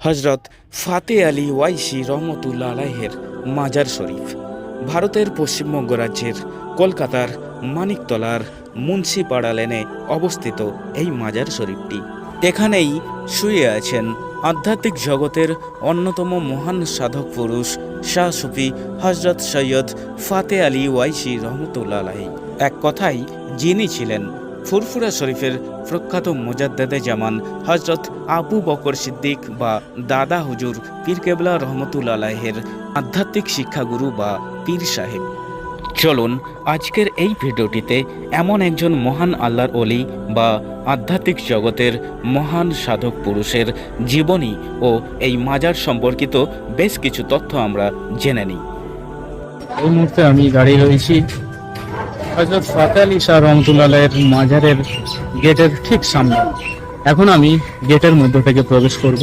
হজরত ফাতে আলী ওয়াইসি রহমতুল্লাহ আলাইহের মাজার শরীফ ভারতের পশ্চিমবঙ্গ রাজ্যের কলকাতার মানিকতলার মুন্সিপাড়া লেনে অবস্থিত এই মাজার শরীফটি। এখানেই শুয়ে আছেন আধ্যাত্মিক জগতের অন্যতম মহান সাধক পুরুষ শাহ সুফি হজরত সৈয়দ ফাতে আলী ওয়াইসি রহমতুল্লাহ আলাইহি। এক কথায় যিনি ছিলেন ফুরফুরা শরীফের প্রখ্যাত মুজাদ্দেদে জামান হজরত আবু বকর সিদ্দিক বা দাদা হুজুর পীর কেবলা রহমতুল্লাহ আলাইহের আধ্যাত্মিক শিক্ষাগুরু বা পীর সাহেব। চলুন আজকের এই ভিডিওটিতে এমন একজন মহান আল্লাহর ওলি বা আধ্যাত্মিক জগতের মহান সাধক পুরুষের জীবনী ও এই মাজার সম্পর্কিত বেশ কিছু তথ্য আমরা জেনে নিই। এই মুহূর্তে আমি দাঁড়িয়ে রয়েছি হযরত ফাতে আলী শাহ রহমতুল্লাহের মাজারের গেটের ঠিক সামনে। এখন আমি গেটের মধ্য থেকে প্রবেশ করব।